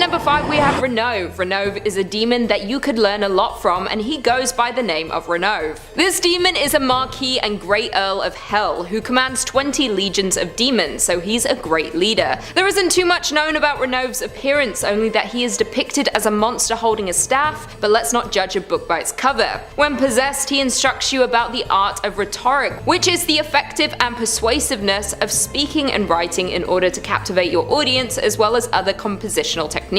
at number 5 we have Renault. Renault is a demon that you could learn a lot from, and he goes by the name of Renault. This demon is a Marquis and Great Earl of Hell who commands 20 legions of demons, so he's a great leader. There isn't too much known about Renault's appearance, only that he is depicted as a monster holding a staff, but let's not judge a book by its cover. When possessed, he instructs you about the art of rhetoric, which is the effective and persuasiveness of speaking and writing in order to captivate your audience, as well as other compositional techniques.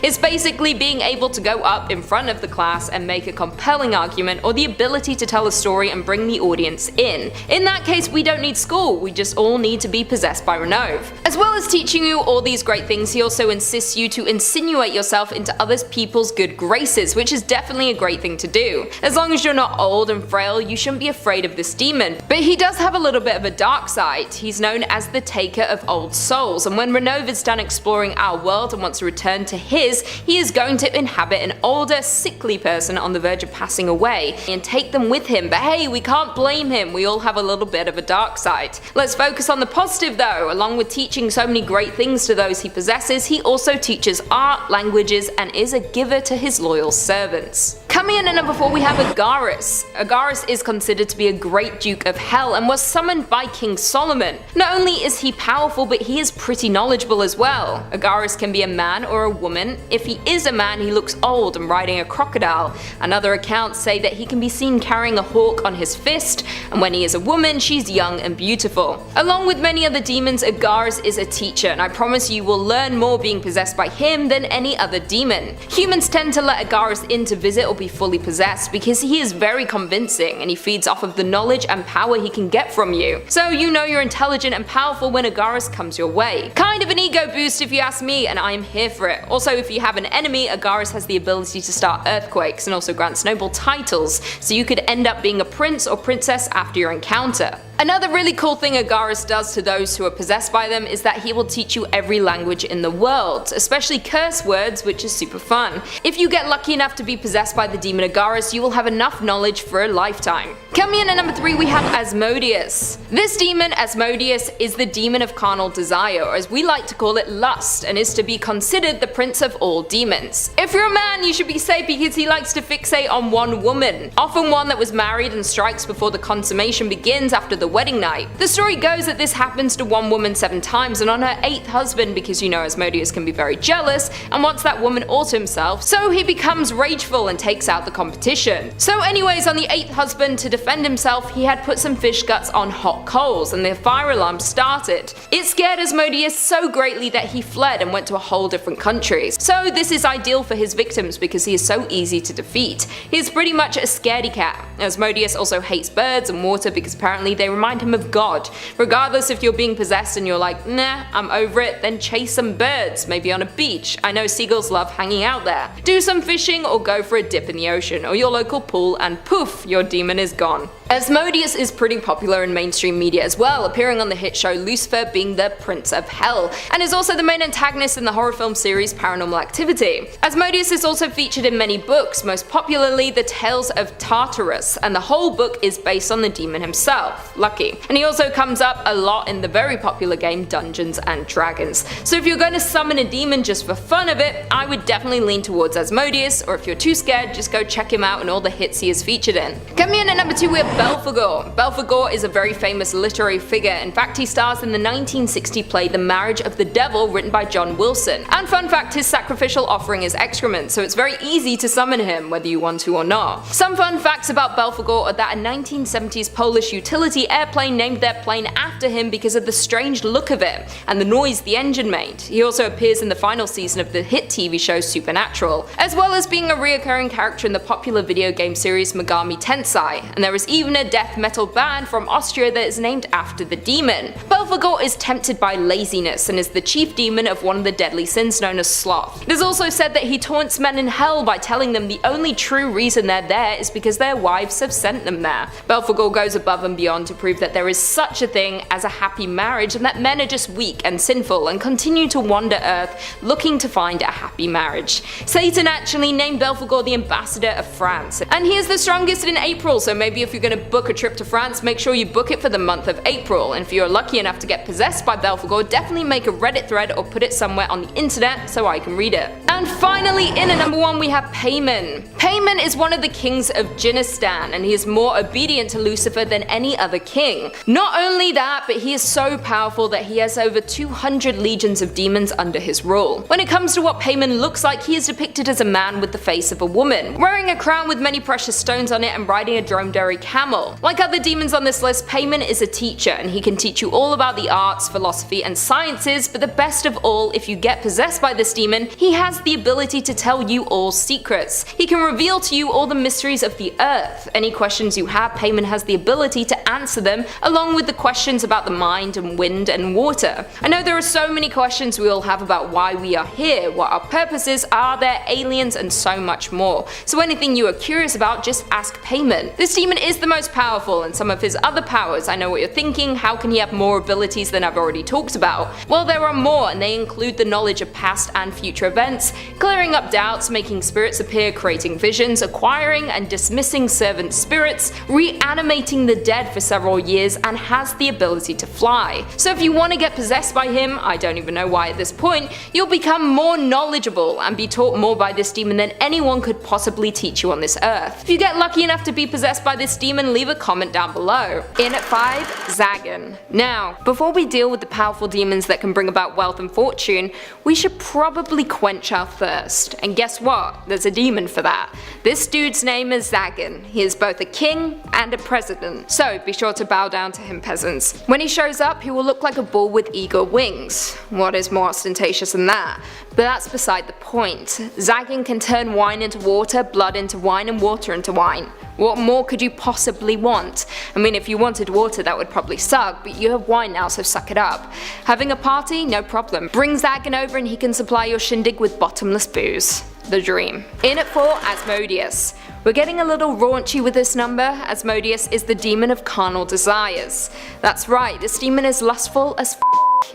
It's basically being able to go up in front of the class and make a compelling argument, or the ability to tell a story and bring the audience in. In that case, we don't need school, we just all need to be possessed by Renault. As well as teaching you all these great things, he also insists you to insinuate yourself into other people's good graces, which is definitely a great thing to do. As long as you're not old and frail, you shouldn't be afraid of this demon. But he does have a little bit of a dark side. He's known as the taker of old souls, and when Renault is done exploring our world and wants to return to his, he is going to inhabit an older, sickly person on the verge of passing away and take them with him. But hey, we can't blame him, we all have a little bit of a dark side. Let's focus on the positive though. Along with teaching so many great things to those he possesses, he also teaches art, languages, and is a giver to his loyal servants. Coming in at number 4 we have Agaris. Agaris is considered to be a great Duke of Hell and was summoned by King Solomon. Not only is he powerful, but he is pretty knowledgeable as well. Agaris can be a man or a woman. If he is a man, he looks old and riding a crocodile. Another accounts say that he can be seen carrying a hawk on his fist, and when he is a woman, she's young and beautiful. Along with many other demons, Agaris is a teacher, and I promise you will learn more being possessed by him than any other demon. Humans tend to let Agaris in to visit or be fully possessed because he is very convincing and he feeds off of the knowledge and power he can get from you. So you know you're intelligent and powerful when Agaris comes your way. Kind of an ego boost if you ask me, and I am here for it. Also, if you have an enemy, Agaris has the ability to start earthquakes and also grants noble titles, so you could end up being a prince or princess after your encounter. Another really cool thing Agaris does to those who are possessed by them is that he will teach you every language in the world, especially curse words, which is super fun. If you get lucky enough to be possessed by the demon Agaris, you will have enough knowledge for a lifetime. Coming in at number 3 we have Asmodius. This demon, Asmodius, is the demon of carnal desire, or as we like to call it, lust, and is to be considered the prince of all demons. If you're a man, you should be safe because he likes to fixate on one woman, often one that was married, and strikes before the consummation begins after the wedding night. The story goes that this happens to one woman 7 times and on her 8th husband, because you know Asmodius can be very jealous and wants that woman all to himself, so he becomes rageful and takes out the competition. So anyways, on the 8th husband, to defend himself, he had put some fish guts on hot coals and the fire alarm started. It scared Asmodius so greatly that he fled and went to a whole different country. So this is ideal for his victims because he is so easy to defeat. He is pretty much a scaredy cat. Asmodius also hates birds and water because apparently they remind him of God. Regardless if you're being possessed and you're like, nah, I'm over it, then chase some birds, maybe on a beach. I know seagulls love hanging out there. Do some fishing or go for a dip in the ocean or your local pool and poof, your demon is gone. Asmodius is pretty popular in mainstream media as well, appearing on the hit show Lucifer, being the Prince of Hell, and is also the main antagonist in the horror film series Paranormal Activity. Asmodius is also featured in many books, most popularly The Tales of Tartarus, and the whole book is based on the demon himself, Lucky. And he also comes up a lot in the very popular game Dungeons and Dragons. So if you're going to summon a demon just for fun of it, I would definitely lean towards Asmodius, or if you're too scared, just go check him out and all the hits he is featured in. Coming in at number 2 we have Belfagore. Belfagore is a very famous literary figure. In fact, he stars in the 1960 play The Marriage of the Devil, written by John Wilson. And fun fact, his sacrificial offering is excrement, so it's very easy to summon him, whether you want to or not. Some fun facts about Belfagore are that a 1970s Polish utility airplane named their plane after him because of the strange look of it, and the noise the engine made. He also appears in the final season of the hit TV show Supernatural, as well as being a reoccurring character in the popular video game series Megami Tensei, and there is even a death metal band from Austria that is named after the demon. Belfagore is tempted by laziness and is the chief demon of one of the deadly sins known as sloth. It is also said that he taunts men in hell by telling them the only true reason they're there is because their wives have sent them there. Belfagore goes above and beyond to prove that there is such a thing as a happy marriage and that men are just weak and sinful and continue to wander Earth looking to find a happy marriage. Satan actually named Belfagore the ambassador of France, and he is the strongest in April, so maybe if you're going to book a trip to France, make sure you book it for the month of April, and if you're lucky enough to get possessed by Belfagore, definitely make a Reddit thread or put it somewhere on the internet so I can read it. And finally, in at number 1 we have Paimon. Paimon is one of the kings of Djinistan, and he is more obedient to Lucifer than any other king. Not only that, but he is so powerful that he has over 200 legions of demons under his rule. When it comes to what Paimon looks like, he is depicted as a man with the face of a woman, wearing a crown with many precious stones on it and riding a dromedary camel. Like other demons on this list, Paimon is a teacher, and he can teach you all about the arts, philosophy, and sciences, but the best of all, if you get possessed by this demon, he has the ability to tell you all secrets. He can reveal to you all the mysteries of the earth. Any questions you have, Paimon has the ability to answer them, along with the questions about the mind and wind and water. I know there are so many questions we all have about why we are here, what our purposes are, there aliens, and so much more. So anything you are curious about, just ask Paimon. This demon is the most powerful, and some of his other powers, I know what you're thinking, how can he have more abilities than I've already talked about? Well, there are more, and they include the knowledge of past and future events, clearing up doubts, making spirits appear, creating visions, acquiring and dismissing servant spirits, reanimating the dead for several years, and has the ability to fly. So if you want to get possessed by him, I don't even know why at this point, you'll become more knowledgeable and be taught more by this demon than anyone could possibly teach you on this earth. If you get lucky enough to be possessed by this demon, leave a comment down below. In at 5, Zagen. Now, before we deal with the powerful demons that can bring about wealth and fortune, we should probably quench our thirst. And guess what? There's a demon for that. This dude's name is Zagen. He is both a king and a president, so be sure to bow down to him, peasants. When he shows up, he will look like a bull with eagle wings. What is more ostentatious than that? But that's beside the point. Zagen can turn wine into water, blood into wine, and water into wine. What more could you possibly want? I mean, if you wanted water, that would probably suck, but you have wine now, so suck it up. Having a party? No problem. Bring Zagen over and he can supply your shindig with bottomless booze. The dream. In at 4, Asmodius. We're getting a little raunchy with this number. Asmodius is the demon of carnal desires. That's right, this demon is lustful as f***.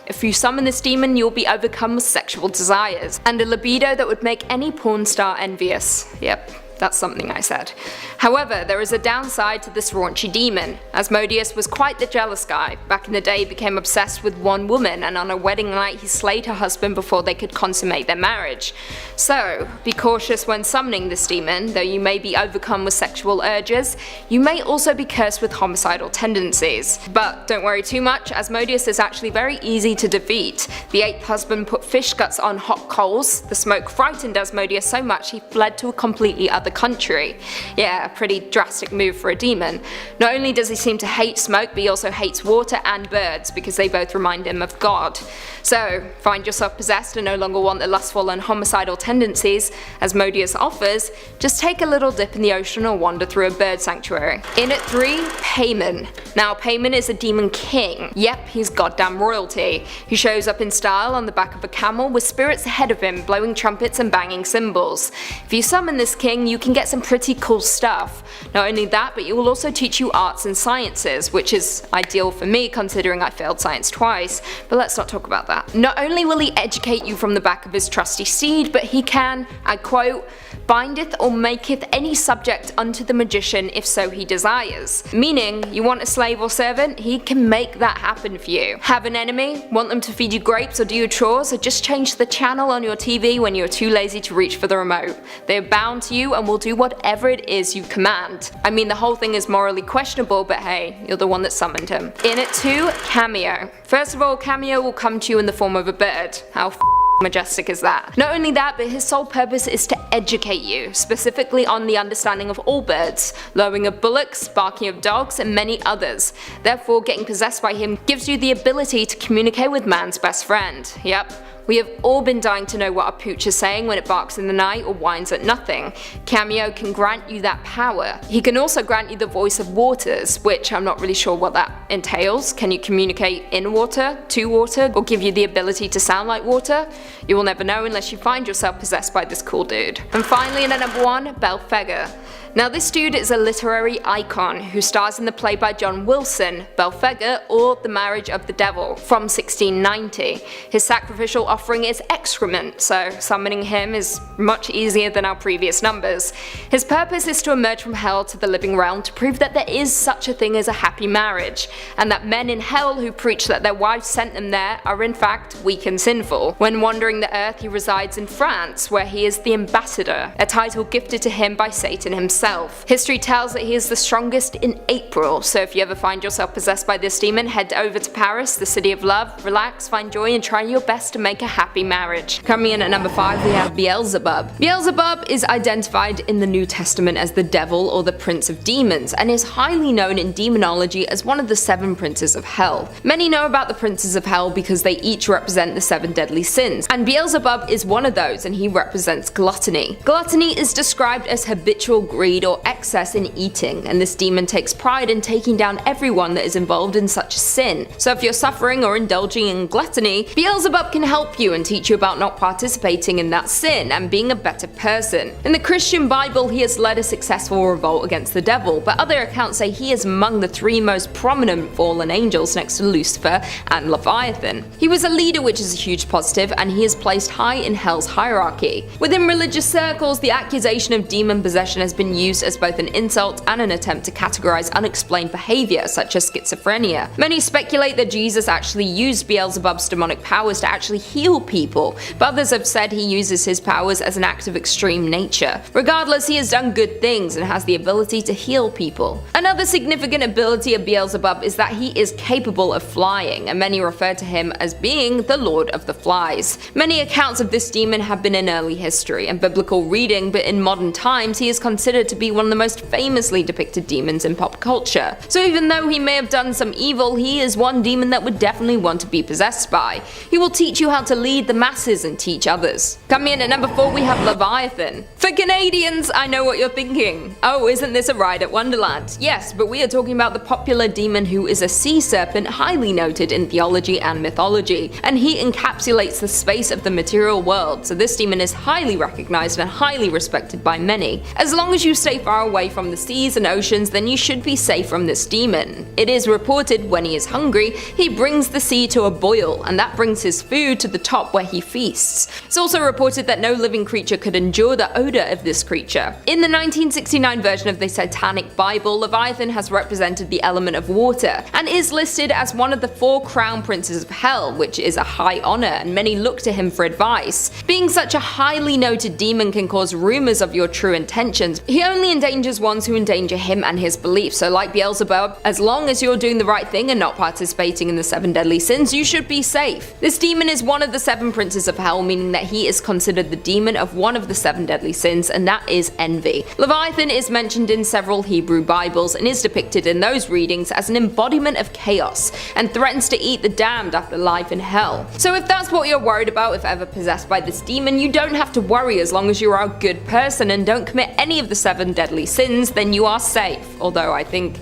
If you summon this demon, you'll be overcome with sexual desires, and a libido that would make any porn star envious. Yep. That's something I said. However, there is a downside to this raunchy demon. Asmodius was quite the jealous guy. Back in the day, he became obsessed with one woman, and on a wedding night he slayed her husband before they could consummate their marriage. So, be cautious when summoning this demon. Though you may be overcome with sexual urges, you may also be cursed with homicidal tendencies. But don't worry too much, Asmodius is actually very easy to defeat. The 8th husband put fish guts on hot coals. The smoke frightened Asmodius so much he fled to a completely other country. Yeah, a pretty drastic move for a demon. Not only does he seem to hate smoke, but he also hates water and birds because they both remind him of God. So, find yourself possessed and no longer want the lustful and homicidal tendencies Asmodius offers, just take a little dip in the ocean or wander through a bird sanctuary. In at 3, Paimon. Now, Paimon is a demon king. Yep, he's goddamn royalty. He shows up in style on the back of a camel with spirits ahead of him blowing trumpets and banging cymbals. If you summon this king, you can get some pretty cool stuff. Not only that, but he will also teach you arts and sciences, which is ideal for me considering I failed science twice, but let's not talk about that. Not only will he educate you from the back of his trusty steed, but he can, I quote, bindeth or maketh any subject unto the magician if so he desires. Meaning, you want a slave or servant, he can make that happen for you. Have an enemy, want them to feed you grapes or do your chores, or just change the channel on your TV when you're too lazy to reach for the remote. They're bound to you and will do whatever it is you command. I mean, the whole thing is morally questionable, but hey, you're the one that summoned him. In at 2, Cameo. First of all, Cameo will come to you in the form of a bird. How majestic is that? Not only that, but his sole purpose is to educate you, specifically on the understanding of all birds, lowing of bullocks, barking of dogs, and many others. Therefore, getting possessed by him gives you the ability to communicate with man's best friend. Yep. We have all been dying to know what our pooch is saying when it barks in the night or whines at nothing. Cameo can grant you that power. He can also grant you the voice of waters, which I'm not really sure what that entails. Can you communicate in water, to water, or give you the ability to sound like water? You will never know unless you find yourself possessed by this cool dude. And finally, in at number 1, Belfagore. Now this dude is a literary icon who stars in the play by John Wilson, Belfagore, or The Marriage of the Devil, from 1690. His sacrificial offering is excrement, so summoning him is much easier than our previous numbers. His purpose is to emerge from hell to the living realm to prove that there is such a thing as a happy marriage, and that men in hell who preach that their wives sent them there are in fact weak and sinful. When wandering the earth, he resides in France, where he is the ambassador, a title gifted to him by Satan himself. History tells that he is the strongest in April, so if you ever find yourself possessed by this demon, head over to Paris, the city of love, relax, find joy, and try your best to make a happy marriage. Coming in at number 5, we have Beelzebub. Beelzebub is identified in the New Testament as the devil or the prince of demons, and is highly known in demonology as one of the 7 princes of hell. Many know about the princes of hell because they each represent the 7 deadly sins, and Beelzebub is one of those, and he represents gluttony. Gluttony is described as habitual greed or excess in eating, and this demon takes pride in taking down everyone that is involved in such a sin. So if you're suffering or indulging in gluttony, Beelzebub can help you and teach you about not participating in that sin and being a better person. In the Christian Bible, he has led a successful revolt against the devil, but other accounts say he is among the 3 most prominent fallen angels next to Lucifer and Leviathan. He was a leader, which is a huge positive, and he is placed high in hell's hierarchy. Within religious circles, the accusation of demon possession has been used as both an insult and an attempt to categorize unexplained behavior such as schizophrenia. Many speculate that Jesus actually used Beelzebub's demonic powers to actually heal people, but others have said he uses his powers as an act of extreme nature. Regardless, he has done good things and has the ability to heal people. Another significant ability of Beelzebub is that he is capable of flying, and many refer to him as being the Lord of the Flies. Many accounts of this demon have been in early history and biblical reading, but in modern times he is considered to be one of the most famously depicted demons in pop culture. So even though he may have done some evil, he is one demon that would definitely want to be possessed by. He will teach you how to lead the masses and teach others. Coming in at number 4, we have Leviathan. For Canadians, I know what you're thinking. Oh, isn't this a ride at Wonderland? Yes, but we are talking about the popular demon who is a sea serpent highly noted in theology and mythology, and he encapsulates the space of the material world, so this demon is highly recognized and highly respected by many. As long as you stay far away from the seas and oceans, then you should be safe from this demon. It is reported when he is hungry, he brings the sea to a boil, and that brings his food to the top where he feasts. It's also reported that no living creature could endure the odor of this creature. In the 1969 version of the Satanic Bible, Leviathan has represented the element of water, and is listed as one of the 4 crown princes of hell, which is a high honor, and many look to him for advice. Being such a highly noted demon can cause rumors of your true intentions. He only endangers ones who endanger him and his beliefs, so like Beelzebub, as long as you're doing the right thing and not participating in the 7 deadly sins, you should be safe. This demon is one of the 7 princes of hell, meaning that he is considered the demon of one of the 7 deadly sins, and that is envy. Leviathan is mentioned in several Hebrew Bibles and is depicted in those readings as an embodiment of chaos, and threatens to eat the damned after life in hell. So if that's what you're worried about if ever possessed by this demon, you don't have to worry as long as you are a good person and don't commit any of the 7 deadly sins, then you are safe. Although I think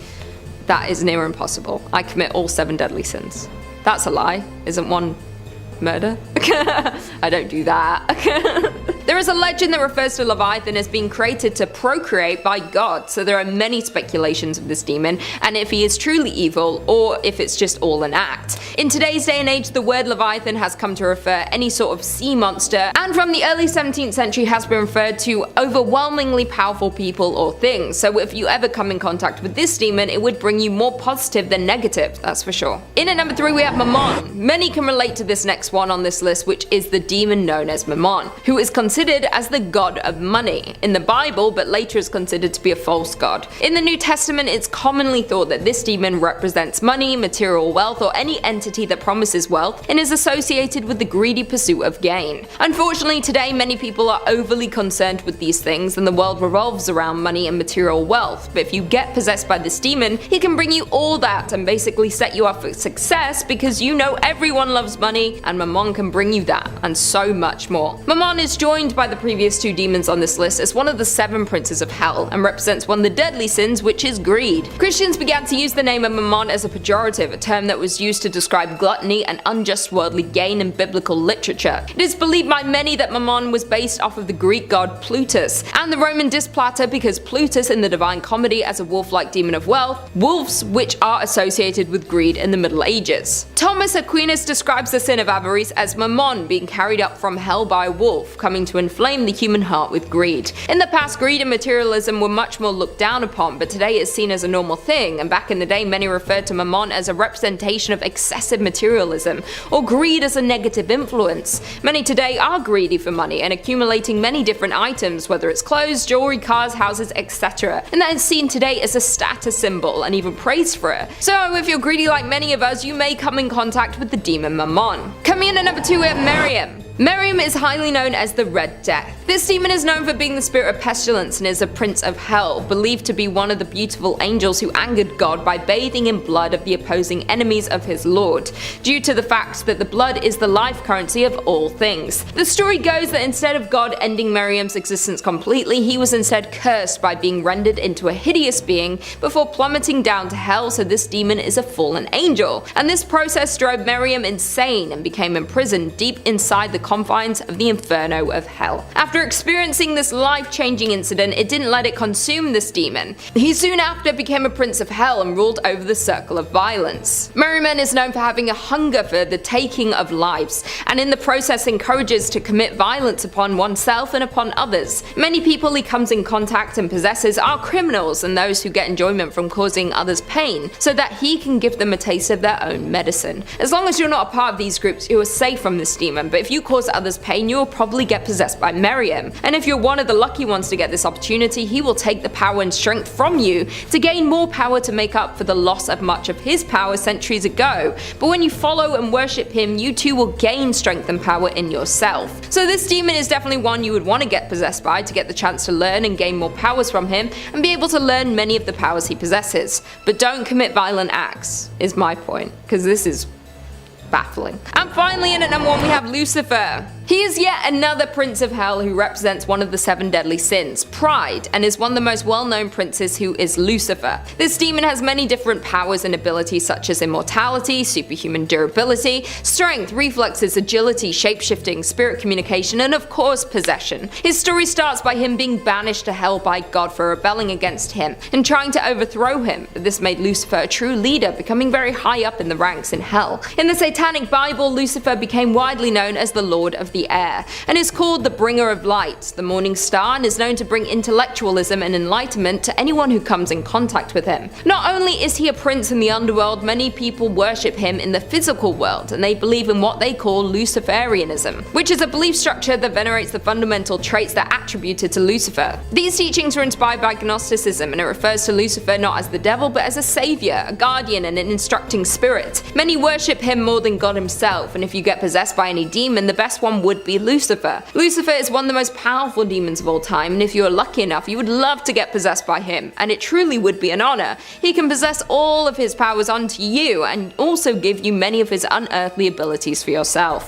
that is near impossible. I commit all 7 deadly sins. That's a lie. Isn't one murder? I don't do that. There is a legend that refers to Leviathan as being created to procreate by God, so there are many speculations of this demon, and if he is truly evil, or if it's just all an act. In today's day and age, the word Leviathan has come to refer any sort of sea monster, and from the early 17th century has been referred to overwhelmingly powerful people or things, so if you ever come in contact with this demon, it would bring you more positive than negative, that's for sure. In at number 3, we have Mamon. Many can relate to this next one on this list, which is the demon known as Mamon, who is considered as the god of money in the Bible, but later is considered to be a false god. In the New Testament, it's commonly thought that this demon represents money, material wealth, or any entity that promises wealth, and is associated with the greedy pursuit of gain. Unfortunately, today many people are overly concerned with these things, and the world revolves around money and material wealth, but if you get possessed by this demon, he can bring you all that and basically set you up for success because you know everyone loves money, and Mamon can bring you that, and so much more. Mamon is joined joined by the previous two demons on this list as one of the 7 princes of hell, and represents one of the deadly sins, which is greed. Christians began to use the name of Mamon as a pejorative, a term that was used to describe gluttony and unjust worldly gain in biblical literature. It is believed by many that Mamon was based off of the Greek god Plutus, and the Roman Displater because Plutus in the Divine Comedy as a wolf-like demon of wealth, wolves which are associated with greed in the Middle Ages. Thomas Aquinas describes the sin of avarice as Mamon being carried up from hell by a wolf, coming to inflame the human heart with greed. In the past, greed and materialism were much more looked down upon, but today it's seen as a normal thing, and back in the day many referred to Mamon as a representation of excessive materialism, or greed as a negative influence. Many today are greedy for money and accumulating many different items, whether it's clothes, jewelry, cars, houses, etc., and that is seen today as a status symbol and even praised for it. So if you're greedy like many of us, you may come in contact with the demon Mamon. Coming in at number 2 we have Miriam. Miriam is highly known as the Red Death. This demon is known for being the spirit of pestilence and is a prince of hell, believed to be one of the beautiful angels who angered God by bathing in blood of the opposing enemies of his lord, due to the fact that the blood is the life currency of all things. The story goes that instead of God ending Miriam's existence completely, he was instead cursed by being rendered into a hideous being before plummeting down to hell, so this demon is a fallen angel. And this process drove Miriam insane and became imprisoned deep inside the confines of the inferno of hell. After experiencing this life-changing incident, it didn't let it consume this demon. He soon after became a prince of hell and ruled over the circle of violence. Miriam is known for having a hunger for the taking of lives, and in the process encourages to commit violence upon oneself and upon others. Many people he comes in contact and possesses are criminals and those who get enjoyment from causing others pain, so that he can give them a taste of their own medicine. As long as you're not a part of these groups, you are safe from this demon, but if you cause others pain, you will probably get possessed by Miriam. And if you're one of the lucky ones to get this opportunity, he will take the power and strength from you to gain more power to make up for the loss of much of his power centuries ago. But when you follow and worship him, you too will gain strength and power in yourself. So this demon is definitely one you would want to get possessed by to get the chance to learn and gain more powers from him and be able to learn many of the powers he possesses. But don't commit violent acts, is my point, because this is baffling. And finally, in at number 1 we have Lucifer. He is yet another prince of hell who represents one of the 7 deadly sins, pride, and is one of the most well-known princes, who is Lucifer. This demon has many different powers and abilities such as immortality, superhuman durability, strength, reflexes, agility, shapeshifting, spirit communication, and of course possession. His story starts by him being banished to hell by God for rebelling against him and trying to overthrow him, but this made Lucifer a true leader, becoming very high up in the ranks in hell. In the Satanic Bible, Lucifer became widely known as the Lord of the Air, and is called the bringer of light, the morning star, and is known to bring intellectualism and enlightenment to anyone who comes in contact with him. Not only is he a prince in the underworld, many people worship him in the physical world, and they believe in what they call Luciferianism, which is a belief structure that venerates the fundamental traits that are attributed to Lucifer. These teachings are inspired by Gnosticism, and it refers to Lucifer not as the devil but as a savior, a guardian, and an instructing spirit. Many worship him more than God himself, and if you get possessed by any demon, the best one would be Lucifer. Lucifer is one of the most powerful demons of all time, and if you are lucky enough, you would love to get possessed by him, and it truly would be an honor. He can possess all of his powers onto you, and also give you many of his unearthly abilities for yourself.